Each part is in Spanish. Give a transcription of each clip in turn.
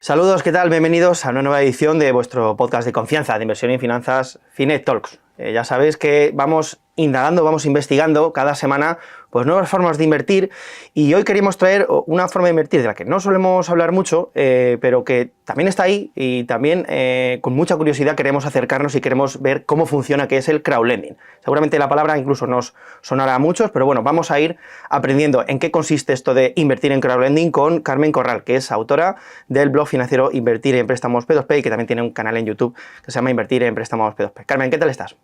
Saludos, ¿qué tal? Bienvenidos a una nueva edición de vuestro podcast de confianza de inversión en finanzas, Finet Talks. Ya sabéis que vamos indagando, vamos investigando cada semana pues nuevas formas de invertir, y hoy queríamos traer una forma de invertir de la que no solemos hablar mucho, pero que también está ahí, y también con mucha curiosidad queremos acercarnos y queremos ver cómo funciona, que es el crowdlending. Seguramente la palabra incluso nos sonará a muchos, pero bueno, vamos a ir aprendiendo en qué consiste esto de invertir en crowdlending con Carmen Corral, que es autora del blog financiero Invertir en Préstamos P2P, y que también tiene un canal en YouTube que se llama Invertir en Préstamos P2P. Carmen, ¿qué tal estás?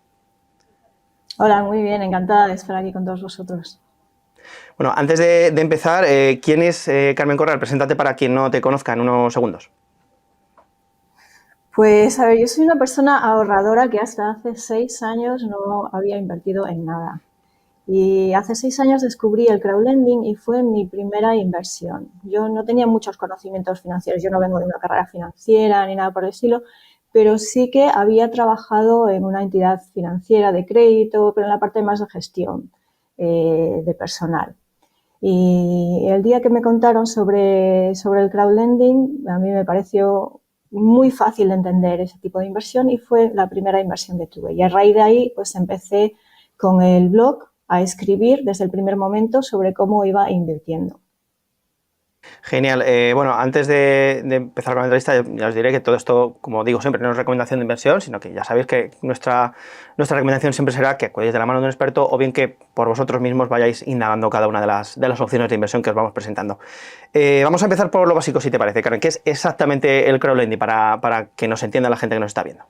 Hola, muy bien, encantada de estar aquí con todos vosotros. Bueno, antes de empezar, ¿quién es Carmen Corral? Preséntate para quien no te conozca en unos segundos. Pues a ver, yo soy una persona ahorradora que hasta hace 6 años no había invertido en nada. Y hace 6 años descubrí el crowdlending y fue mi primera inversión. Yo no tenía muchos conocimientos financieros, yo no vengo de una carrera financiera ni nada por el estilo, pero sí que había trabajado en una entidad financiera de crédito, pero en la parte más de gestión de personal. Y el día que me contaron sobre el crowdlending, a mí me pareció muy fácil de entender ese tipo de inversión y fue la primera inversión que tuve. Y a raíz de ahí, pues empecé con el blog a escribir desde el primer momento sobre cómo iba invirtiendo. Genial. Bueno, antes de empezar con la entrevista, ya os diré que todo esto, como digo siempre, no es recomendación de inversión, sino que ya sabéis que nuestra recomendación siempre será que acudáis de la mano de un experto, o bien que por vosotros mismos vayáis indagando cada una de las opciones de inversión que os vamos presentando. Vamos a empezar por lo básico, si te parece, Karen. ¿Qué es exactamente el crowdlending para que nos entienda la gente que nos está viendo?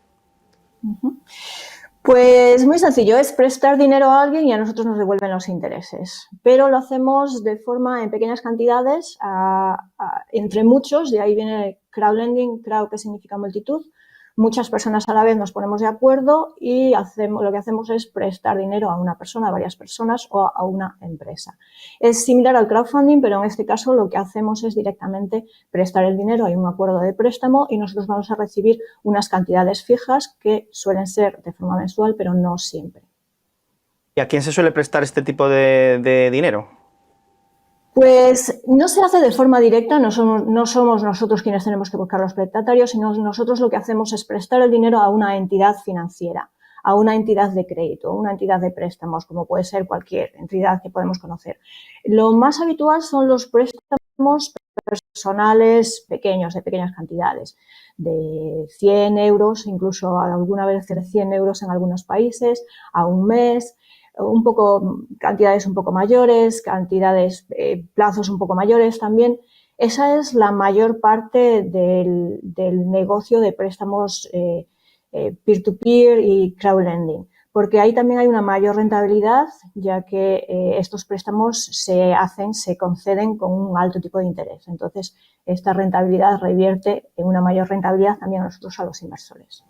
Pues muy sencillo, es prestar dinero a alguien y a nosotros nos devuelven los intereses, pero lo hacemos de forma en pequeñas cantidades, entre muchos, de ahí viene crowdlending, crowd que significa multitud. Muchas personas a la vez nos ponemos de acuerdo y lo que hacemos es prestar dinero a una persona, a varias personas o a una empresa. Es similar al crowdfunding, pero en este caso lo que hacemos es directamente prestar el dinero, hay un acuerdo de préstamo y nosotros vamos a recibir unas cantidades fijas que suelen ser de forma mensual, pero no siempre. ¿Y a quién se suele prestar este tipo de dinero? Pues no se hace de forma directa, no somos nosotros quienes tenemos que buscar los prestatarios, sino nosotros lo que hacemos es prestar el dinero a una entidad financiera, a una entidad de crédito, una entidad de préstamos, como puede ser cualquier entidad que podemos conocer. Lo más habitual son los préstamos personales pequeños, de pequeñas cantidades, de 100 euros, incluso alguna vez de 100 euros en algunos países, a un mes, cantidades un poco mayores, plazos un poco mayores también. Esa es la mayor parte del negocio de préstamos peer-to-peer y crowdlending, porque ahí también hay una mayor rentabilidad, ya que estos préstamos se conceden con un alto tipo de interés. Entonces, esta rentabilidad revierte en una mayor rentabilidad también a nosotros, a los inversores.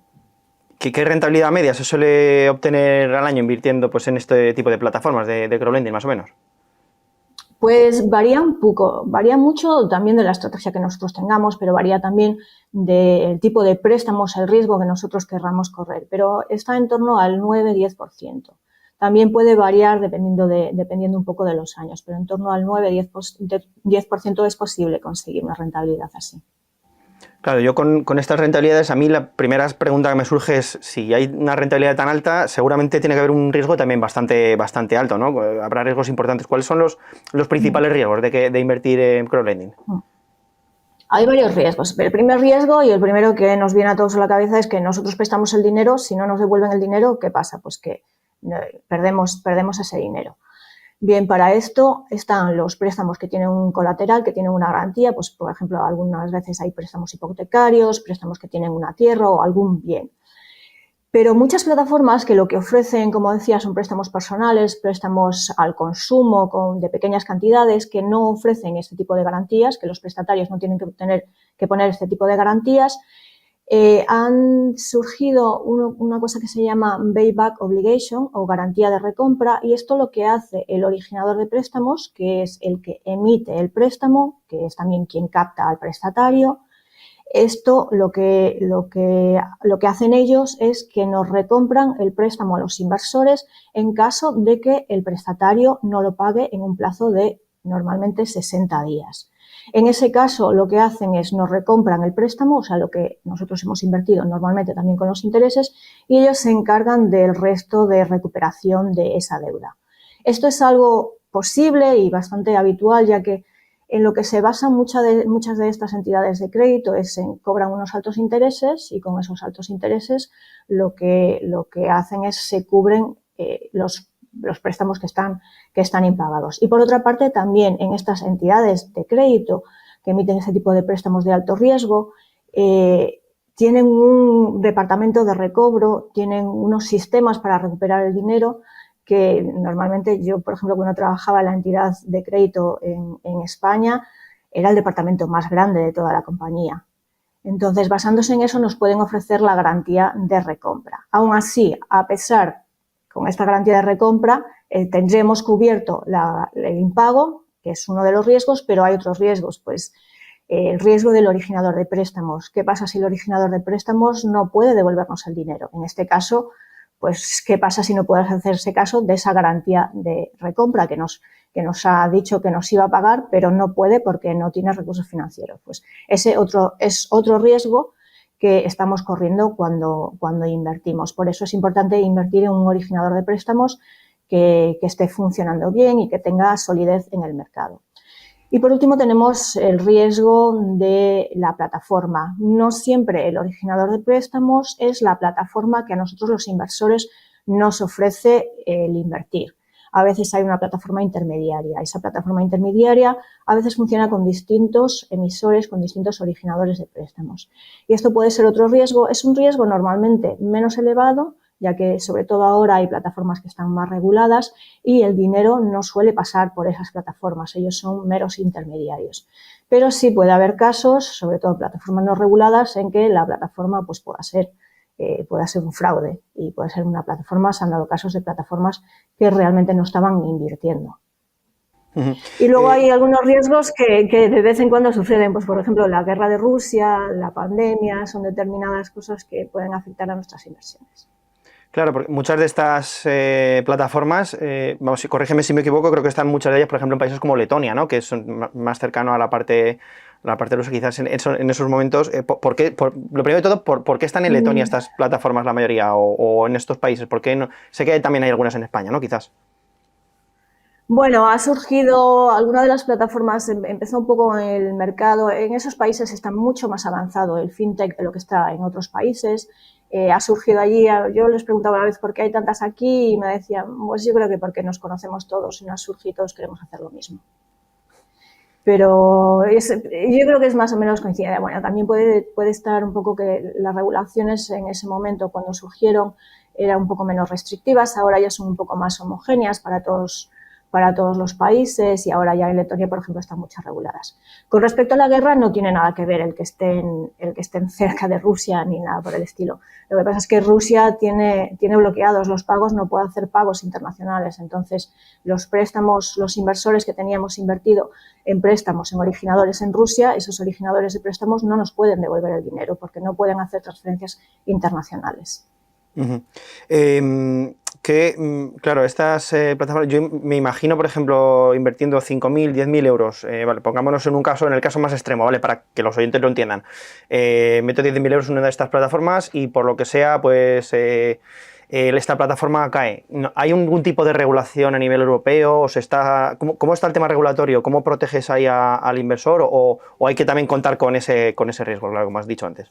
¿Qué rentabilidad media se suele obtener al año invirtiendo pues, en este tipo de plataformas de crowdlending, más o menos? Pues varía un poco, varía mucho también de la estrategia que nosotros tengamos, pero varía también del tipo de préstamos, el riesgo que nosotros querramos correr, pero está en torno al 9-10%. También puede variar dependiendo un poco de los años, pero en torno al 9-10% es posible conseguir una rentabilidad así. Claro, yo con estas rentabilidades, a mí la primera pregunta que me surge es, si hay una rentabilidad tan alta, seguramente tiene que haber un riesgo también bastante alto, ¿no? Habrá riesgos importantes. ¿Cuáles son los principales riesgos de invertir en crowdlending? Hay varios riesgos. El primer riesgo, y el primero que nos viene a todos a la cabeza, es que nosotros prestamos el dinero, si no nos devuelven el dinero, ¿qué pasa? Pues que perdemos ese dinero. Bien, para esto están los préstamos que tienen un colateral, que tienen una garantía, pues por ejemplo, algunas veces hay préstamos hipotecarios, préstamos que tienen una tierra o algún bien. Pero muchas plataformas que lo que ofrecen, como decía, son préstamos personales, préstamos al consumo de pequeñas cantidades, que no ofrecen este tipo de garantías, que los prestatarios no tienen que poner este tipo de garantías. Han surgido una cosa que se llama Payback Obligation o garantía de recompra, y esto lo que hace el originador de préstamos, que es el que emite el préstamo, que es también quien capta al prestatario. Esto lo que hacen ellos es que nos recompran el préstamo a los inversores en caso de que el prestatario no lo pague en un plazo de normalmente 60 días. En ese caso, lo que hacen es nos recompran el préstamo, o sea, lo que nosotros hemos invertido normalmente también con los intereses, y ellos se encargan del resto de recuperación de esa deuda. Esto es algo posible y bastante habitual, ya que en lo que se basan muchas de estas entidades de crédito es en cobran unos altos intereses, y con esos altos intereses lo que hacen es se cubren los préstamos que están impagados. Y por otra parte, también en estas entidades de crédito que emiten ese tipo de préstamos de alto riesgo, tienen un departamento de recobro, tienen unos sistemas para recuperar el dinero que normalmente yo, por ejemplo, cuando trabajaba en la entidad de crédito en España, era el departamento más grande de toda la compañía. Entonces, basándose en eso, nos pueden ofrecer la garantía de recompra. Aún así, a pesar, con esta garantía de recompra, tendremos cubierto el impago, que es uno de los riesgos, pero hay otros riesgos, pues el riesgo del originador de préstamos. ¿Qué pasa si el originador de préstamos no puede devolvernos el dinero? En este caso, pues, ¿qué pasa si no puedes hacerse caso de esa garantía de recompra que nos ha dicho que nos iba a pagar, pero no puede porque no tiene recursos financieros? Pues ese es otro riesgo que estamos corriendo cuando invertimos. Por eso es importante invertir en un originador de préstamos que esté funcionando bien y que tenga solidez en el mercado. Y por último tenemos el riesgo de la plataforma. No siempre el originador de préstamos es la plataforma que a nosotros los inversores nos ofrece el invertir. A veces hay una plataforma intermediaria. Esa plataforma intermediaria a veces funciona con distintos emisores, con distintos originadores de préstamos. Y esto puede ser otro riesgo. Es un riesgo normalmente menos elevado, ya que sobre todo ahora hay plataformas que están más reguladas y el dinero no suele pasar por esas plataformas, ellos son meros intermediarios. Pero sí puede haber casos, sobre todo plataformas no reguladas, en que la plataforma pues, pueda ser un fraude, y puede ser una plataforma, se han dado casos de plataformas que realmente no estaban invirtiendo. Y luego hay algunos riesgos que de vez en cuando suceden, pues por ejemplo la guerra de Rusia, la pandemia, son determinadas cosas que pueden afectar a nuestras inversiones. Claro, porque muchas de estas plataformas, vamos, corrígeme si me equivoco, creo que están muchas de ellas, por ejemplo, en países como Letonia, ¿no? Que son más cercano a la parte rusa, quizás en esos momentos. Lo primero de todo, ¿por qué están en Letonia estas plataformas la mayoría o en estos países? ¿Por qué no? Sé que también hay algunas en España, ¿no? Quizás. Bueno, ha surgido, alguna de las plataformas empezó un poco en el mercado, en esos países está mucho más avanzado el fintech de lo que está en otros países. Ha surgido allí, yo les preguntaba una vez por qué hay tantas aquí y me decían, pues yo creo que porque nos conocemos todos y nos surge y todos queremos hacer lo mismo. Pero yo creo que es más o menos coincidente. Bueno, también puede estar un poco que las regulaciones en ese momento cuando surgieron eran un poco menos restrictivas, ahora ya son un poco más homogéneas para todos los países, y ahora ya en Letonia, por ejemplo, están muchas reguladas. Con respecto a la guerra, no tiene nada que ver el que estén cerca de Rusia ni nada por el estilo. Lo que pasa es que Rusia tiene bloqueados los pagos, no puede hacer pagos internacionales. Entonces, los préstamos, los inversores que teníamos invertido en préstamos en originadores en Rusia, esos originadores de préstamos no nos pueden devolver el dinero porque no pueden hacer transferencias internacionales. Claro, estas plataformas, yo me imagino, por ejemplo, invirtiendo 5.000, 10.000 euros, vale, pongámonos en el caso más extremo, ¿vale? Para que los oyentes lo entiendan. Meto 10.000 euros en una de estas plataformas y por lo que sea, pues esta plataforma cae. ¿Hay algún tipo de regulación a nivel europeo? ¿Cómo está el tema regulatorio? ¿Cómo proteges ahí al inversor? ¿O hay que también contar con ese riesgo, claro, como has dicho antes?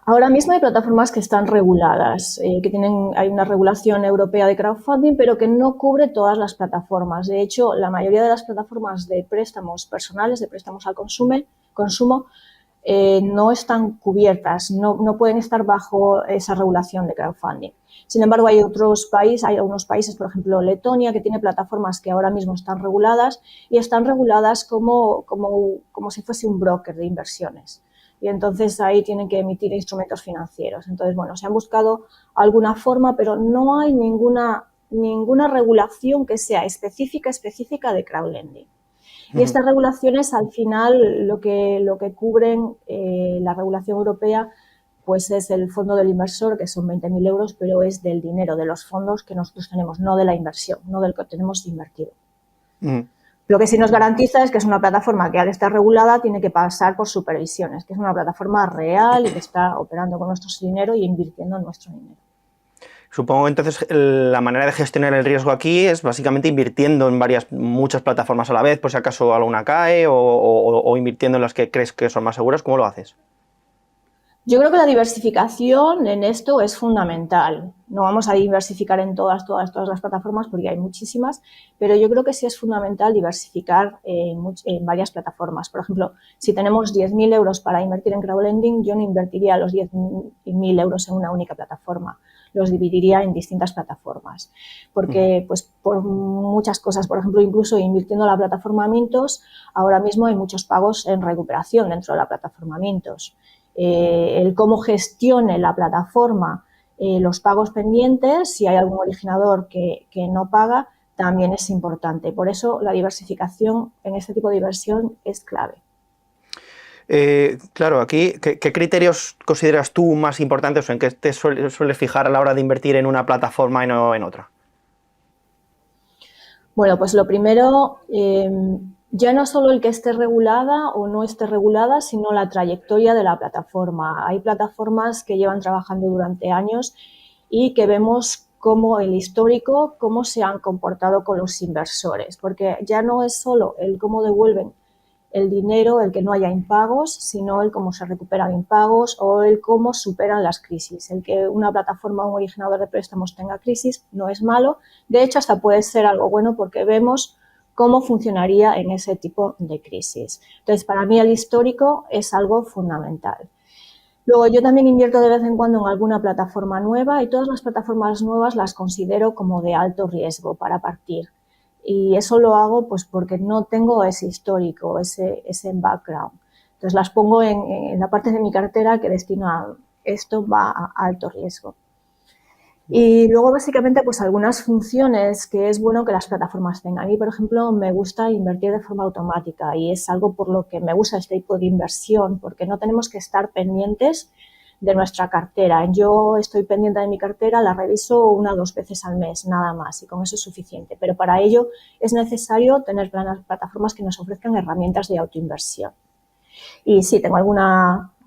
Ahora mismo hay plataformas que están reguladas, hay una regulación europea de crowdfunding, pero que no cubre todas las plataformas. De hecho, la mayoría de las plataformas de préstamos personales, de préstamos al consumo, no están cubiertas, no pueden estar bajo esa regulación de crowdfunding. Sin embargo, hay algunos países, por ejemplo, Letonia, que tiene plataformas que ahora mismo están reguladas, y están reguladas como si fuese un broker de inversiones. Y entonces ahí tienen que emitir instrumentos financieros. Entonces, bueno, se han buscado alguna forma, pero no hay ninguna regulación que sea específica de crowdlending. Y estas regulaciones, al final, lo que cubren la regulación europea, pues es el fondo del inversor, que son 20.000 euros, pero es del dinero de los fondos que nosotros tenemos, no de la inversión, no del que tenemos invertido. Lo que sí nos garantiza es que es una plataforma que al estar regulada tiene que pasar por supervisiones, que es una plataforma real y que está operando con nuestro dinero y invirtiendo en nuestro dinero. Supongo entonces la manera de gestionar el riesgo aquí es básicamente invirtiendo en muchas plataformas a la vez, por si acaso alguna cae, o invirtiendo en las que crees que son más seguras. ¿Cómo lo haces? Yo creo que la diversificación en esto es fundamental. No vamos a diversificar en todas las plataformas porque hay muchísimas, pero yo creo que sí es fundamental diversificar en varias plataformas. Por ejemplo, si tenemos 10.000 euros para invertir en crowdlending, yo no invertiría los 10.000 euros en una única plataforma. Los dividiría en distintas plataformas. Porque, pues, por muchas cosas, por ejemplo, incluso invirtiendo en la plataforma Mintos, ahora mismo hay muchos pagos en recuperación dentro de la plataforma Mintos. El cómo gestione la plataforma los pagos pendientes, si hay algún originador que no paga, también es importante. Por eso la diversificación en este tipo de inversión es clave. Claro, aquí, ¿qué criterios consideras tú más importantes o en qué te sueles fijar a la hora de invertir en una plataforma y no en otra? Bueno, pues lo primero, ya no solo el que esté regulada o no esté regulada, sino la trayectoria de la plataforma. Hay plataformas que llevan trabajando durante años y que vemos cómo el histórico, cómo se han comportado con los inversores, porque ya no es solo el cómo devuelven el dinero, el que no haya impagos, sino el cómo se recuperan impagos o el cómo superan las crisis. El que una plataforma o un originador de préstamos tenga crisis no es malo, de hecho hasta puede ser algo bueno porque vemos cómo funcionaría en ese tipo de crisis. Entonces, para mí el histórico es algo fundamental. Luego, yo también invierto de vez en cuando en alguna plataforma nueva y todas las plataformas nuevas las considero como de alto riesgo para partir. Y eso lo hago pues porque no tengo ese histórico, ese background. Entonces las pongo en la parte de mi cartera que destino a esto va a alto riesgo. Y luego básicamente pues algunas funciones que es bueno que las plataformas tengan. A mí, por ejemplo, me gusta invertir de forma automática y es algo por lo que me gusta este tipo de inversión, porque no tenemos que estar pendientes de nuestra cartera. Yo estoy pendiente de mi cartera, la reviso 1 o 2 veces al mes, nada más, y con eso es suficiente. Pero para ello es necesario tener plataformas que nos ofrezcan herramientas de autoinversión. Y sí,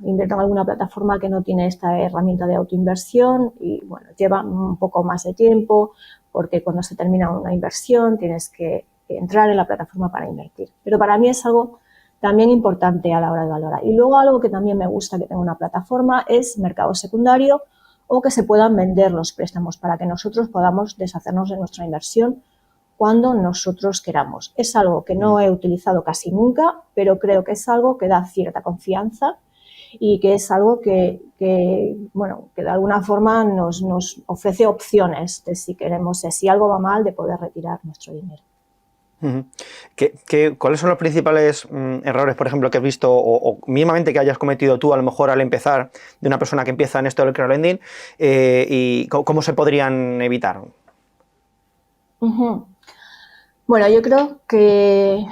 invierto en alguna plataforma que no tiene esta herramienta de autoinversión y, bueno, lleva un poco más de tiempo porque cuando se termina una inversión tienes que entrar en la plataforma para invertir. Pero para mí es algo también importante a la hora de valorar. Y luego algo que también me gusta que tenga una plataforma es mercado secundario o que se puedan vender los préstamos para que nosotros podamos deshacernos de nuestra inversión cuando nosotros queramos. Es algo que no he utilizado casi nunca, pero creo que es algo que da cierta confianza y que es algo que de alguna forma nos ofrece opciones de si queremos, si algo va mal, de poder retirar nuestro dinero. ¿Cuáles son los principales errores, por ejemplo, que has visto o mínimamente que hayas cometido tú a lo mejor al empezar de una persona que empieza en esto del crowdlending y cómo se podrían evitar? Bueno, yo creo que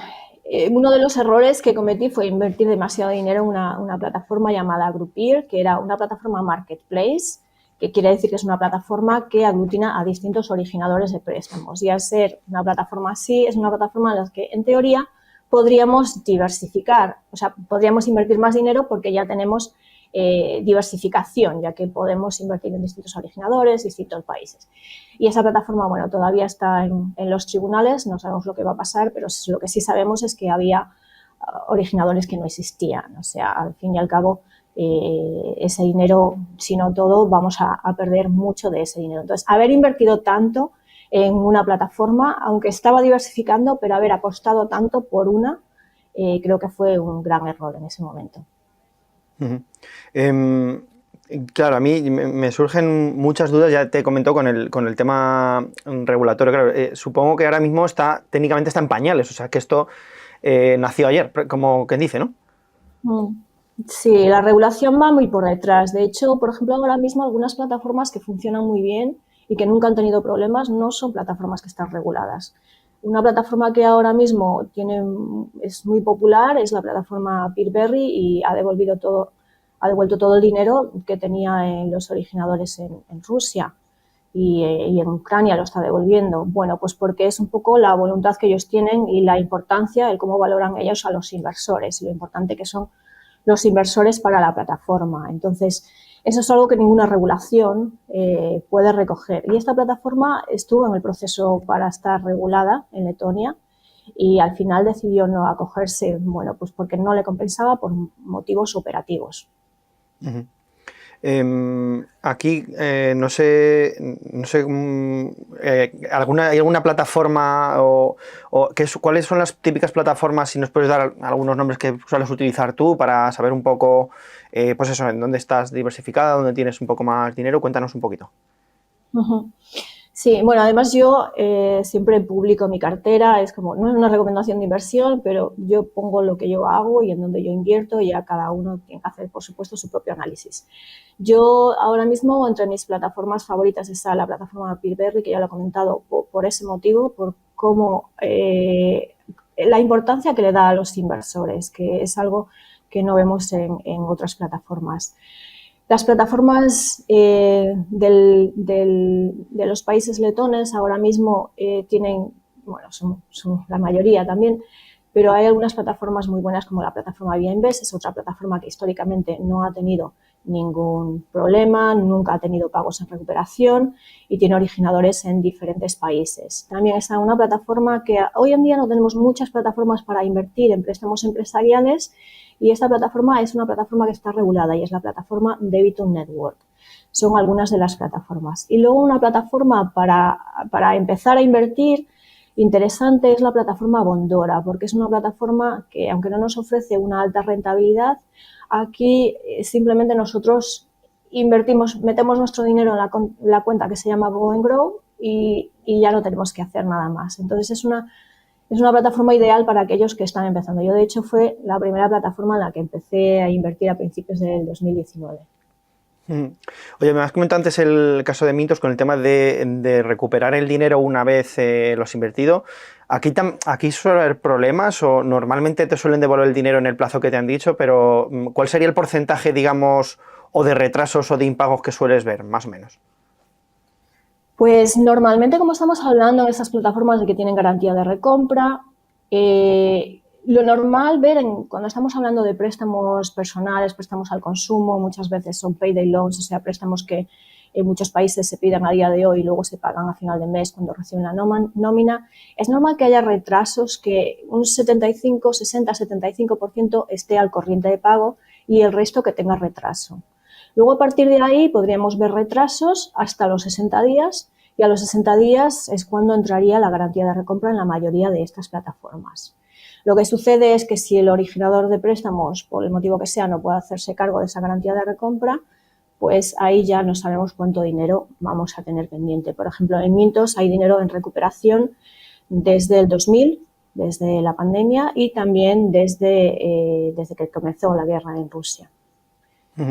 uno de los errores que cometí fue invertir demasiado dinero en una plataforma llamada Groupier, que era una plataforma marketplace, que quiere decir que es una plataforma que aglutina a distintos originadores de préstamos. Y al ser una plataforma así, es una plataforma en la que, en teoría, podríamos diversificar. O sea, podríamos invertir más dinero porque ya tenemos diversificación, ya que podemos invertir en distintos originadores, distintos países. Y esa plataforma, bueno, todavía está en los tribunales, no sabemos lo que va a pasar, pero lo que sí sabemos es que había originadores que no existían. O sea, al fin y al cabo, ese dinero, si no todo, vamos a perder mucho de ese dinero. Entonces, haber invertido tanto en una plataforma, aunque estaba diversificando, pero haber apostado tanto por una, creo que fue un gran error en ese momento. Claro, a mí me surgen muchas dudas, ya te comentó con el tema regulatorio. Claro, supongo que ahora mismo técnicamente está en pañales, o sea que esto nació ayer, como quien dice, ¿no? Sí, la regulación va muy por detrás. De hecho, por ejemplo, ahora mismo algunas plataformas que funcionan muy bien y que nunca han tenido problemas no son plataformas que están reguladas. Una plataforma que ahora mismo es muy popular es la plataforma Peerberry y ha devuelto todo el dinero que tenía en los originadores en Rusia. y en Ucrania lo está devolviendo. Bueno, pues porque es un poco la voluntad que ellos tienen y la importancia, el cómo valoran ellos a los inversores y lo importante que son los inversores para la plataforma. Entonces, eso es algo que ninguna regulación puede recoger. Y esta plataforma estuvo en el proceso para estar regulada en Letonia y al final decidió no acogerse, bueno, pues porque no le compensaba por motivos operativos. Uh-huh. Aquí, no sé ¿hay alguna plataforma cuáles son las típicas plataformas, si nos puedes dar algunos nombres que sueles utilizar tú para saber un poco, pues eso, en dónde estás diversificada, dónde tienes un poco más dinero? Cuéntanos un poquito. Uh-huh. Sí, bueno, además yo siempre publico mi cartera, es como, no es una recomendación de inversión, pero yo pongo lo que yo hago y en donde yo invierto y a cada uno tiene que hacer, por supuesto, su propio análisis. Yo ahora mismo, entre mis plataformas favoritas está la plataforma Peerberry, que ya lo he comentado por ese motivo, por cómo la importancia que le da a los inversores, que es algo que no vemos en otras plataformas. Las plataformas de los países letones ahora mismo tienen, bueno, son la mayoría también, pero hay algunas plataformas muy buenas como la plataforma Bienvest, es otra plataforma que históricamente no ha tenido ningún problema, nunca ha tenido pagos en recuperación y tiene originadores en diferentes países. También está una plataforma que hoy en día no tenemos muchas plataformas para invertir en préstamos empresariales y esta plataforma es una plataforma que está regulada y es la plataforma Debitum Network. Son algunas de las plataformas. Y luego una plataforma para empezar a invertir interesante es la plataforma Bondora, porque es una plataforma que, aunque no nos ofrece una alta rentabilidad, aquí simplemente nosotros invertimos, metemos nuestro dinero en la cuenta que se llama Go and Grow y ya no tenemos que hacer nada más. Entonces es una plataforma ideal para aquellos que están empezando. Yo, de hecho, fue la primera plataforma en la que empecé a invertir a principios del 2019. Oye, me has comentado antes el caso de Mintos con el tema de recuperar el dinero una vez lo has invertido. ¿Aquí suele haber problemas o normalmente te suelen devolver el dinero en el plazo que te han dicho? Pero ¿cuál sería el porcentaje, digamos, o de retrasos o de impagos que sueles ver, más o menos? Pues normalmente, como estamos hablando en esas plataformas de que tienen garantía de recompra, lo normal ver cuando estamos hablando de préstamos personales, préstamos al consumo, muchas veces son payday loans, o sea, préstamos que en muchos países se piden a día de hoy y luego se pagan a final de mes cuando reciben la nómina. Es normal que haya retrasos, que un 75, 60, 75% esté al corriente de pago y el resto que tenga retraso. Luego, a partir de ahí, podríamos ver retrasos hasta los 60 días y a los 60 días es cuando entraría la garantía de recompra en la mayoría de estas plataformas. Lo que sucede es que si el originador de préstamos, por el motivo que sea, no puede hacerse cargo de esa garantía de recompra, pues ahí ya no sabemos cuánto dinero vamos a tener pendiente. Por ejemplo, en Mintos hay dinero en recuperación desde el 2000, desde la pandemia y también desde que comenzó la guerra en Rusia.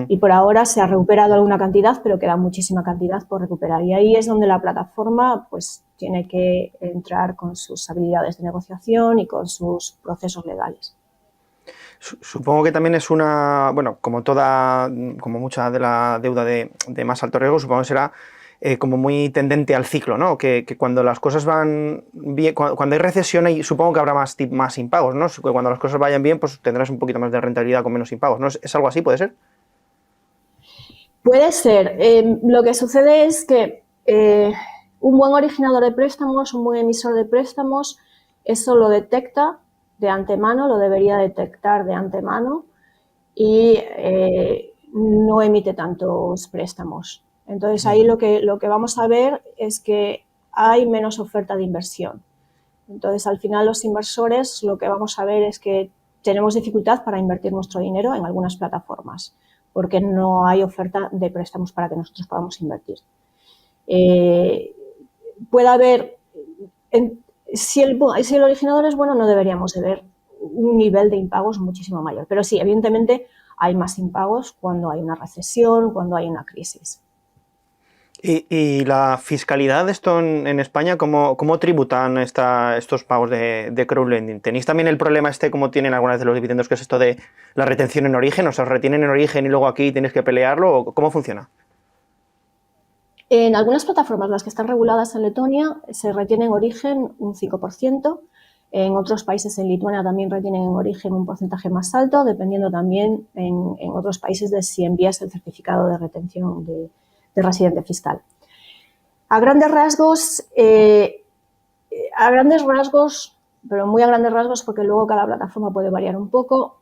Y por ahora se ha recuperado alguna cantidad, pero queda muchísima cantidad por recuperar. Y ahí es donde la plataforma pues tiene que entrar con sus habilidades de negociación y con sus procesos legales. Supongo que también es bueno, como mucha de la deuda de más alto riesgo, supongo que será como muy tendente al ciclo, ¿no? Que cuando las cosas van bien, cuando hay recesión, supongo que habrá más impagos, ¿no? Que cuando las cosas vayan bien, pues tendrás un poquito más de rentabilidad con menos impagos, ¿no? ¿Es algo así, puede ser? Puede ser. Lo que sucede es que un buen originador de préstamos, un buen emisor de préstamos, eso lo detecta de antemano, lo debería detectar de antemano y no emite tantos préstamos. Entonces ahí lo que vamos a ver es que hay menos oferta de inversión. Entonces al final los inversores lo que vamos a ver es que tenemos dificultad para invertir nuestro dinero en algunas plataformas porque no hay oferta de préstamos para que nosotros podamos invertir. Puede haber, si el originador es bueno, no deberíamos de ver un nivel de impagos muchísimo mayor. Pero sí, evidentemente hay más impagos cuando hay una recesión, cuando hay una crisis. ¿Y la fiscalidad de esto en España, cómo tributan estos pagos de crowdlending? ¿Tenéis también el problema como tienen algunas de los dividendos, que es esto de la retención en origen? O sea, ¿os retienen en origen y luego aquí tienes que pelearlo? ¿O cómo funciona? En algunas plataformas, las que están reguladas en Letonia, se retiene en origen un 5%. En otros países, en Lituania, también retienen en origen un porcentaje más alto, dependiendo también en otros países de si envías el certificado de retención de residente fiscal. A grandes rasgos, pero muy a grandes rasgos, porque luego cada plataforma puede variar un poco,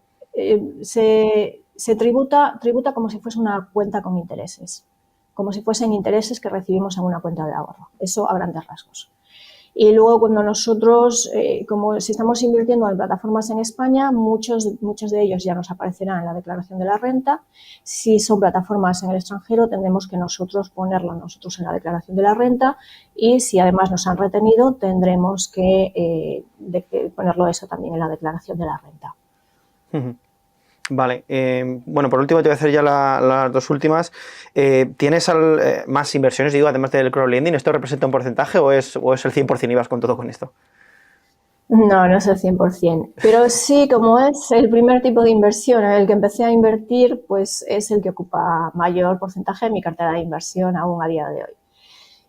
se tributa como si fuese una cuenta con intereses, como si fuesen intereses que recibimos en una cuenta de ahorro. Eso a grandes rasgos. Y luego cuando nosotros, como si estamos invirtiendo en plataformas en España, muchos de ellos ya nos aparecerán en la declaración de la renta. Si son plataformas en el extranjero, tendremos que nosotros ponerlo nosotros en la declaración de la renta, y si además nos han retenido, tendremos que ponerlo eso también en la declaración de la renta. Vale, bueno, por último te voy a hacer ya las dos últimas. ¿Tienes más inversiones, digo, además del crowdlending? ¿Esto representa un porcentaje o es el 100% y vas con todo con esto? No, no es el 100%, pero sí, como es el primer tipo de inversión en el que empecé a invertir, pues es el que ocupa mayor porcentaje de mi cartera de inversión aún a día de hoy.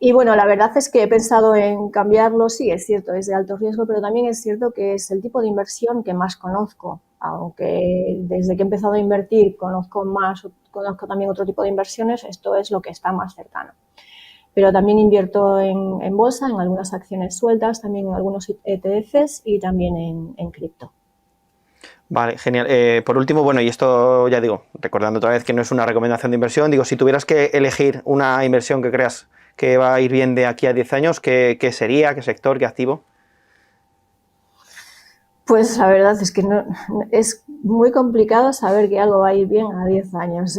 Y bueno, la verdad es que he pensado en cambiarlo. Sí, es cierto, es de alto riesgo, pero también es cierto que es el tipo de inversión que más conozco, aunque desde que he empezado a invertir conozco también otro tipo de inversiones, esto es lo que está más cercano. Pero también invierto en bolsa, en algunas acciones sueltas, también en algunos ETFs y también en cripto. Vale, genial. Por último, bueno, y esto ya digo, recordando otra vez que no es una recomendación de inversión, digo, si tuvieras que elegir una inversión que creas que va a ir bien de aquí a 10 años, ¿qué sería? ¿Qué sector? ¿Qué activo? Pues la verdad es que es muy complicado saber que algo va a ir bien a 10 años,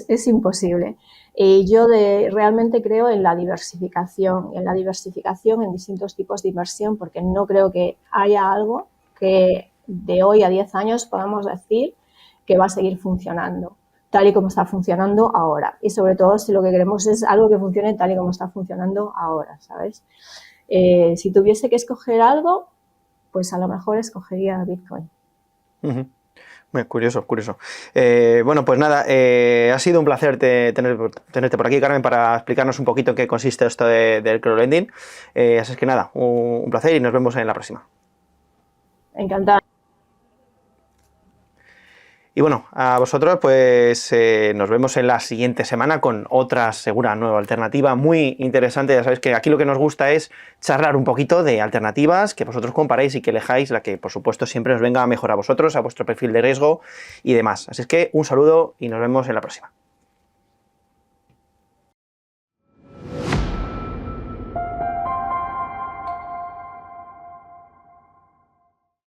es imposible. Y yo realmente creo en la diversificación en distintos tipos de inversión, porque no creo que haya algo que de hoy a 10 años podamos decir que va a seguir funcionando tal y como está funcionando ahora. Y sobre todo si lo que queremos es algo que funcione tal y como está funcionando ahora, ¿sabes? Si tuviese que escoger algo, pues a lo mejor escogería Bitcoin. Muy curioso. Bueno, pues nada, ha sido un placer tenerte por aquí, Carmen, para explicarnos un poquito en qué consiste esto del crowdlending. Así es que nada, un placer y nos vemos en la próxima. Encantada. Y bueno, a vosotros pues nos vemos en la siguiente semana con otra segura nueva alternativa muy interesante. Ya sabéis que aquí lo que nos gusta es charlar un poquito de alternativas, que vosotros comparéis y que elijáis la que por supuesto siempre os venga mejor a vosotros, a vuestro perfil de riesgo y demás. Así es que un saludo y nos vemos en la próxima.